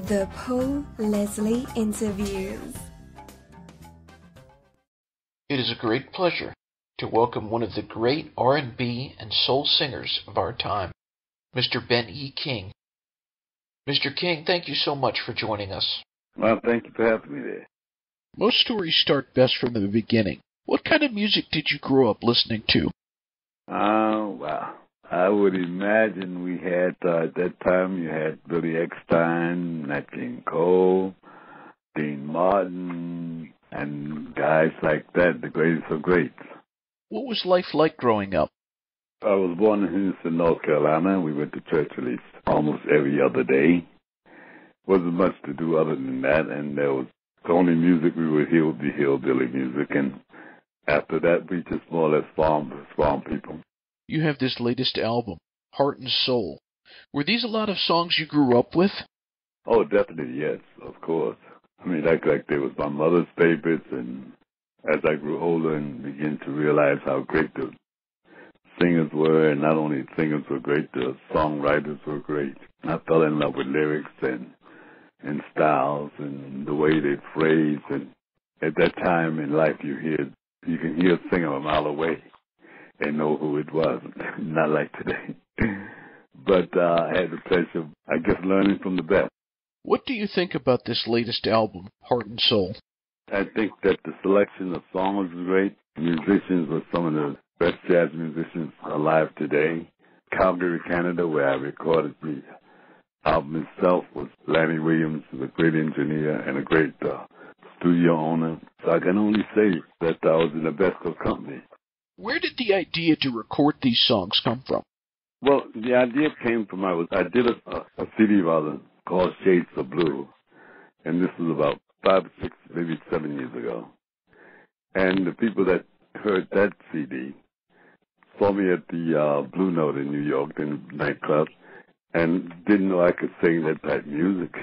The Paul Leslie Interviews. It is a great pleasure to welcome one of the great R&B and soul singers of our time, Mr. Ben E. King. Mr. King, thank you so much for joining us. Well, thank you for having me there. Most stories start best from the beginning. What kind of music did you grow up listening to? Well, I would imagine we had, at that time, you had Billy Eckstine, Nat King Cole, Dean Martin, and guys like that, the greatest of greats. What was life like growing up? I was born in Houston, North Carolina. We went to church at least almost every other day. Wasn't much to do other than that, and there was the only music we would hear would be hillbilly music, and after that, we just more or less farm people. You have this latest album, Heart and Soul. Were these a lot of songs you grew up with? Oh, definitely, yes, of course. I mean, like they was my mother's favorites, and as I grew older and began to realize how great the singers were, and not only the singers were great, the songwriters were great. I fell in love with lyrics and styles and the way they phrase. And at that time in life, you can hear a singer a mile away and know who it was. Not like today. But I had the pleasure of, I guess, learning from the best. What do you think about this latest album, Heart and Soul? I think that the selection of songs was great. Musicians were some of the best jazz musicians alive today. Calgary, Canada, where I recorded the album itself, was Lanny Williams, was a great engineer and a great studio owner. So I can only say that I was in the best of company. Where did the idea to record these songs come from? Well, the idea came from, I did a CD rather called Shades of Blue, and this was about 5, 6, maybe 7 years ago. And the people that heard that CD saw me at the Blue Note in New York, in the nightclub, and didn't know I could sing that type of music.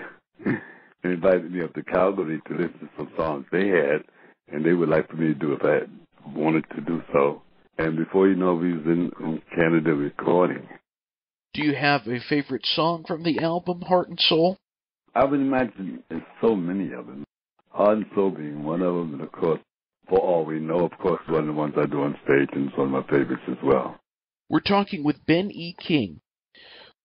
They invited me up to Calgary to listen to some songs they had, and they would like for me to do if I wanted to do so. And before you know, we was in Canada recording. Do you have a favorite song from the album, Heart and Soul? I would imagine there's so many of them. Heart and Soul being one of them, and of course, For All We Know, of course, one of the ones I do on stage, and it's one of my favorites as well. We're talking with Ben E. King.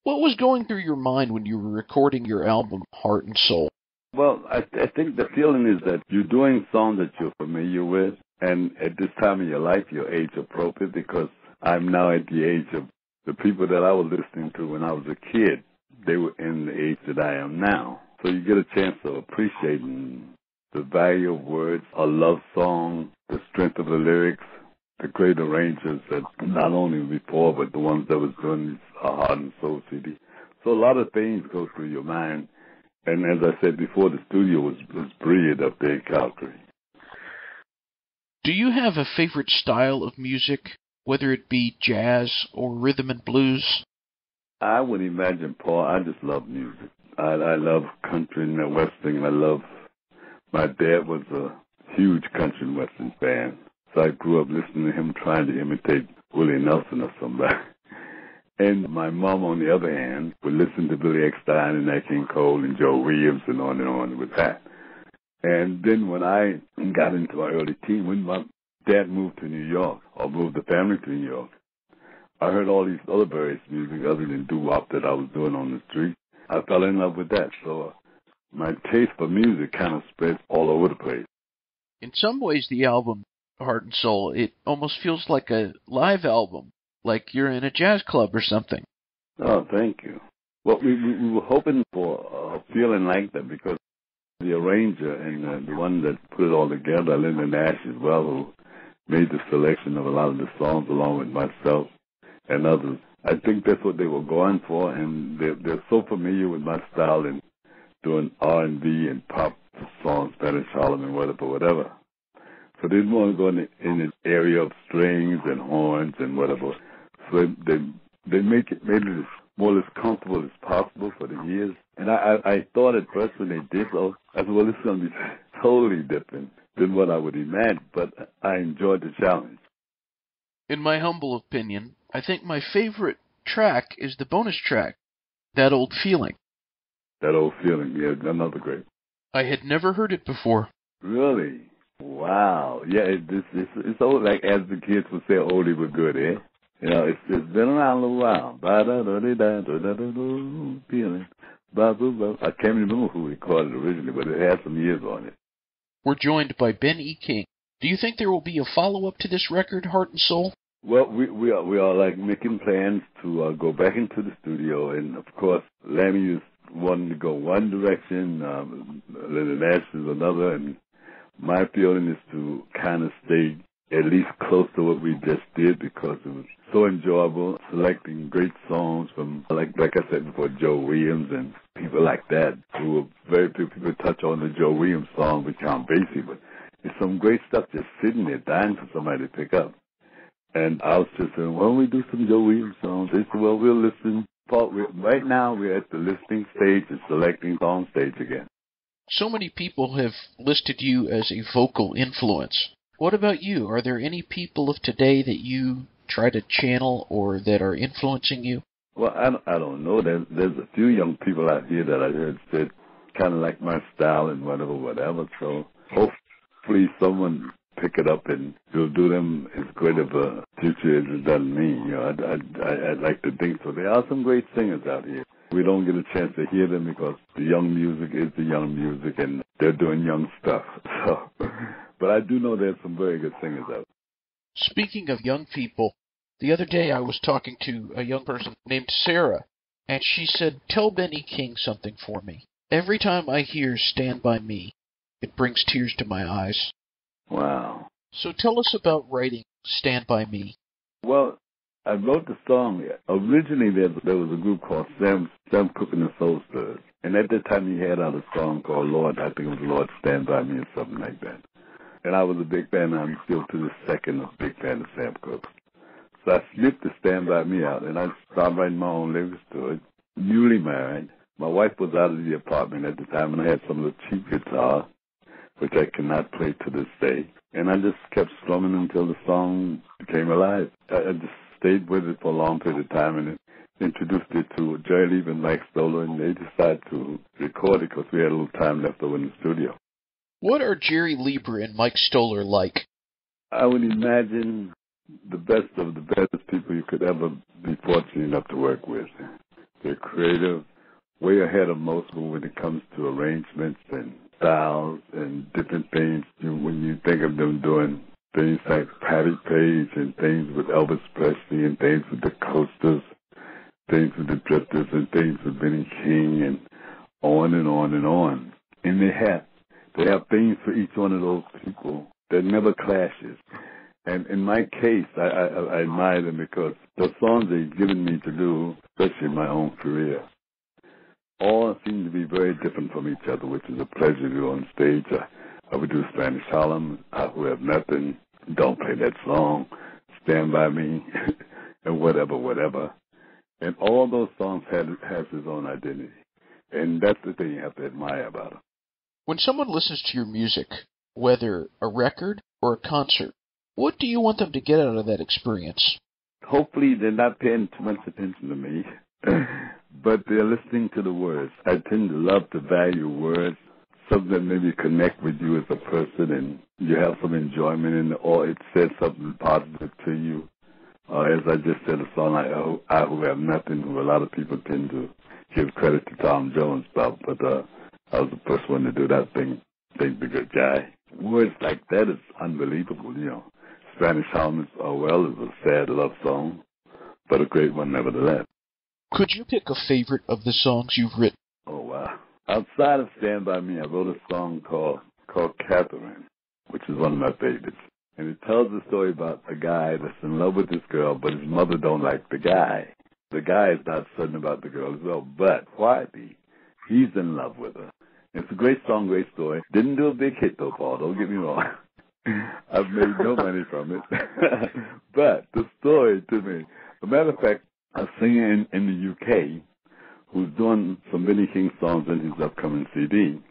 What was going through your mind when you were recording your album, Heart and Soul? Well, I think the feeling is that you're doing songs that you're familiar with, and at this time in your life, you're age appropriate, because I'm now at the age of the people that I was listening to when I was a kid. They were in the age that I am now. So you get a chance of appreciating the value of words, a love song, the strength of the lyrics, the great arrangers that not only before, but the ones that was doing these Heart and Soul CD. So a lot of things go through your mind. And as I said before, the studio was brilliant up there in Calgary. Do you have a favorite style of music, whether it be jazz or rhythm and blues? I would imagine, Paul, I just love music. I love country and western. My dad was a huge country and western fan. So I grew up listening to him trying to imitate Willie Nelson or somebody. And my mom, on the other hand, would listen to Billy Eckstine and Nat King Cole and Joe Williams and on with that. And then when I got into my early teens, when my dad moved to New York, or moved the family to New York, I heard all these other various music other than doo-wop that I was doing on the street. I fell in love with that. So my taste for music kind of spread all over the place. In some ways, the album, Heart and Soul, it almost feels like a live album, like you're in a jazz club or something. Oh, thank you. Well, we were hoping for a feeling like that, because the arranger and the one that put it all together, Linda Nash as well, who made the selection of a lot of the songs along with myself and others. I think that's what they were going for, and they're so familiar with my style in doing R&B and pop songs, Spanish Harlem and whatever. So they didn't want to go in the area of strings and horns and whatever. So they made it as more or less comfortable as possible for the ears. And I thought at first when they did so, I said, well, this is going to be totally different than what I would imagine, but I enjoyed the challenge. In my humble opinion, I think my favorite track is the bonus track, That Old Feeling. That old feeling. Yeah, another great. I had never heard it before. Really? Wow. Yeah, it's old, like as the kids would say, oldie but good, eh? You know, it's been around a little while. Feeling. I can't remember who recorded it originally, but it had some years on it. We're joined by Ben E. King. Do you think there will be a follow-up to this record, Heart and Soul? Well, we are like making plans to go back into the studio, and of course, Lammy is wanting to go one direction, Lenny Nash is another, and my feeling is to kind of stay at least close to what we just did because it was so enjoyable selecting great songs from, like I said before, Joe Williams and people like that who were very few people touch on the Joe Williams song with Count Basie, but there's some great stuff just sitting there dying for somebody to pick up. And I was just saying, why don't we do some Joe Williams songs? They said, well, we'll listen. Right now we're at the listening stage and selecting song stage again. So many people have listed you as a vocal influence. What about you? Are there any people of today that you try to channel or that are influencing you? Well, I don't know. There's a few young people out here that I heard said kind of like my style and whatever. So hopefully someone pick it up and it'll do them as great of a future as it does me. You know, I'd like to think so. There are some great singers out here. We don't get a chance to hear them because the young music is the young music and they're doing young stuff. So, but I do know there's some very good singers out. Speaking of young people, the other day I was talking to a young person named Sarah, and she said, tell Benny King something for me. Every time I hear Stand By Me, it brings tears to my eyes. Wow. So tell us about writing Stand By Me. Well, I wrote the song. Originally, there was a group called Sam Cooke and the Soul Stirrers. And at that time, he had out a song called Lord, I think it was Lord Stand By Me or something like that. And I was a big fan. I'm still to this second a big fan of Sam Cooke. So I snipped the Stand By Me out, and I started writing my own lyrics to it. Newly married. My wife was out of the apartment at the time, and I had some little cheap guitar, which I cannot play to this day. And I just kept strumming until the song became alive. I just stayed with it for a long period of time and introduced it to Jerry Lee and Mike Stoller, and they decided to record it because we had a little time left over in the studio. What are Jerry Lieber and Mike Stoller like? I would imagine the best of the best people you could ever be fortunate enough to work with. They're creative, way ahead of most when it comes to arrangements and styles and different things. When you think of them doing things like Patti Page and things with Elvis Presley and things with the Coasters, things with the Drifters and things with Benny King and on and on and on. And they have things for each one of those people that never clashes. And in my case, I admire them because the songs they've given me to do, especially in my own career, all seem to be very different from each other, which is a pleasure to do on stage. I would do Spanish Harlem, I Who Have Nothing, Don't Play That Song, Stand By Me, and whatever. And all those songs has his own identity. And that's the thing you have to admire about them. When someone listens to your music, whether a record or a concert, what do you want them to get out of that experience? Hopefully they're not paying too much attention to me, but they're listening to the words. I tend to love to value words, something that maybe connect with you as a person and you have some enjoyment in it, or it says something positive to you. As I just said, a song like I Who Have Nothing, who a lot of people tend to give credit to Tom Jones about, but I was the first one to do that thing, Think the Good Guy. Words like that is unbelievable, you know. Spanish Harlem is a sad love song, but a great one nevertheless. Could you pick a favorite of the songs you've written? Oh, wow. Outside of Stand By Me, I wrote a song called Catherine, which is one of my favorites. And it tells the story about a guy that's in love with this girl, but his mother don't like the guy. The guy is not certain about the girl as well, but quietly, he's in love with her. It's a great song, great story. Didn't do a big hit, though, Paul. Don't get me wrong. I've made no money from it. But the story to me, as a matter of fact, a singer in the UK who's doing some Benny King songs in his upcoming CD,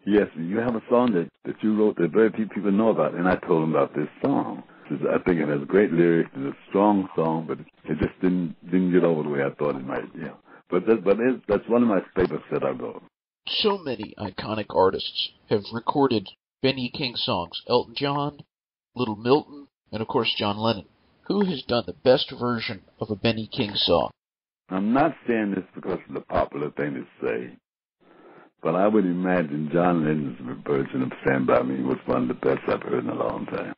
he asked me, you have a song that you wrote that very few people know about? And I told him about this song. I think it has great lyrics. It's a strong song, but it just didn't get over the way I thought it might. You know. That's one of my favorites that I wrote. So many iconic artists have recorded Ben E. King songs. Elton John, Little Milton, and of course John Lennon. Who has done the best version of a Ben E. King song? I'm not saying this because it's a popular thing to say, but I would imagine John Lennon's version of Stand By Me was one of the best I've heard in a long time.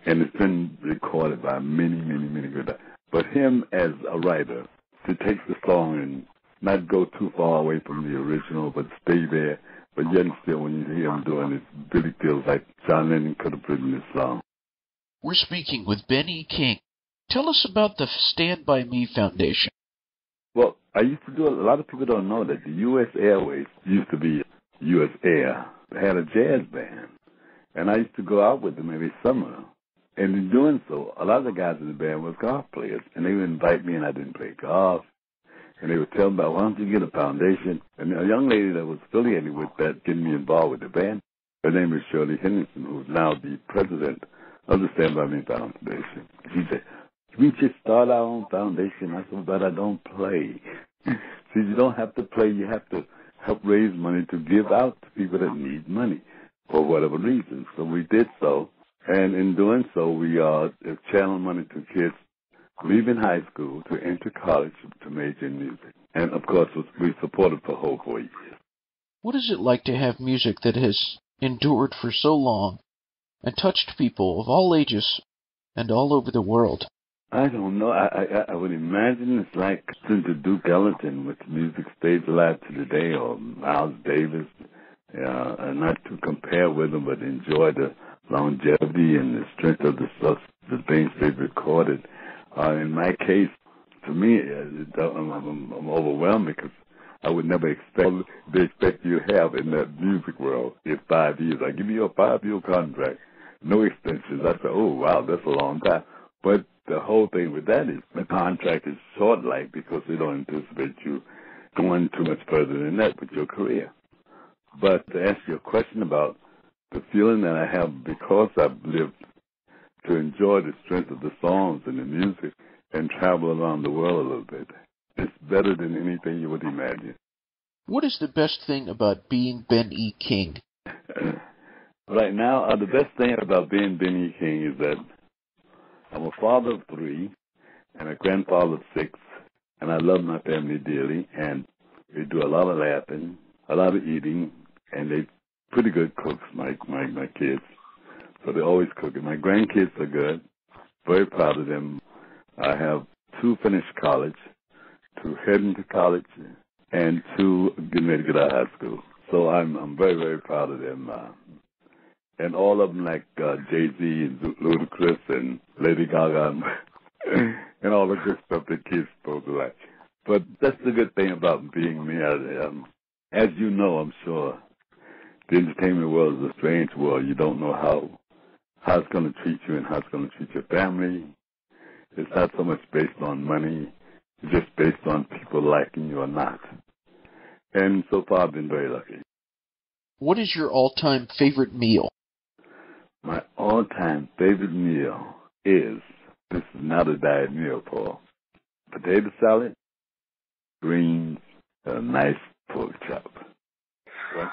And it's been recorded by many, many, many good artists. But him as a writer, to take the song and not go too far away from the original, but stay there, but yet still when you hear him doing it, it really feels like John Lennon could have written this song. We're speaking with Ben E. King. Tell us about the Stand By Me Foundation. Well, I used to do, a lot of people don't know that the U.S. Airways used to be U.S. Air. They had a jazz band, and I used to go out with them every summer. And in doing so, a lot of the guys in the band were golf players, and they would invite me, and I didn't play golf. And they would tell me about, why don't you get a foundation? And a young lady that was affiliated with that, getting me involved with the band, her name is Shirley Henderson, who's now the president of the Stand By Me Foundation. She said, we just start our own foundation. I said, but I don't play. See, you don't have to play. You have to help raise money to give out to people that need money for whatever reason. So we did so. And in doing so, we channeled money to kids leaving high school to enter college to major in music. And, of course, we supported for a whole 4 years. What is it like to have music that has endured for so long and touched people of all ages and all over the world? I don't know. I would imagine it's like listening to Duke Ellington, which music stays alive to today, or Miles Davis. Not to compare with them, but enjoy the longevity and the strength of the things they've recorded. In my case, to me, I'm overwhelmed because I would never expect the expect you have in that music world in 5 years. I give you a 5-year contract, no extensions. I say, oh, wow, that's a long time. But the whole thing with that is the contract is short-like because they don't anticipate you going too much further than that with your career. But to answer your question about the feeling that I have because I've lived to enjoy the strength of the songs and the music and travel around the world a little bit, it's better than anything you would imagine. What is the best thing about being Ben E. King? Right now, the best thing about being Ben E. King is that I'm a father of 3 and a grandfather of 6, and I love my family dearly, and we do a lot of laughing, a lot of eating, and they're pretty good cooks, my kids. So they're always cooking. My grandkids are good. Very proud of them. I have 2 finished college, 2 heading to college, and 2 getting ready to get out of high school. So I'm very, very proud of them. And all of them like Jay-Z and Ludacris and Lady Gaga and all the good stuff that kids supposed to like. But that's the good thing about being me. As you know, I'm sure, the entertainment world is a strange world. You don't know how it's going to treat you and how it's going to treat your family. It's not so much based on money. It's just based on people liking you or not. And so far, I've been very lucky. What is your all-time favorite meal? My all-time favorite meal is, this is not a diet meal, Paul, potato salad, greens, and a nice pork chop.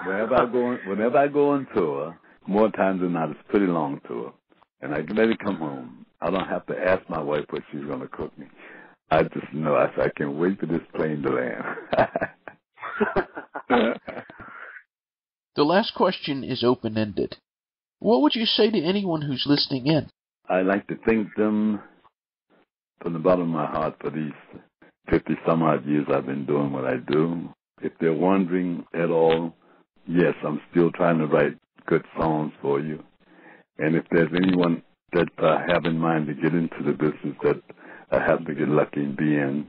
Whenever I go on tour, more times than not, it's a pretty long tour, and I get ready to come home, I don't have to ask my wife what she's going to cook me. I just know. I can't wait for this plane to land. The last question is open-ended. What would you say to anyone who's listening in? I'd like to thank them from the bottom of my heart for these 50-some-odd years I've been doing what I do. If they're wondering at all, yes, I'm still trying to write good songs for you. And if there's anyone that I have in mind to get into the business that I happen to get lucky and be in,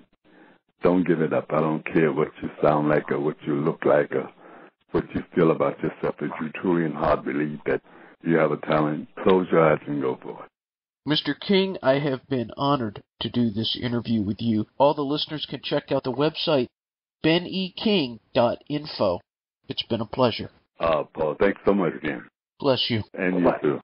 don't give it up. I don't care what you sound like or what you look like or what you feel about yourself. If you truly in heart believe that you have a talent, close your eyes and go for it. Mr. King, I have been honored to do this interview with you. All the listeners can check out the website, beneking.info. It's been a pleasure. Paul, thanks so much again. Bless you. And you too.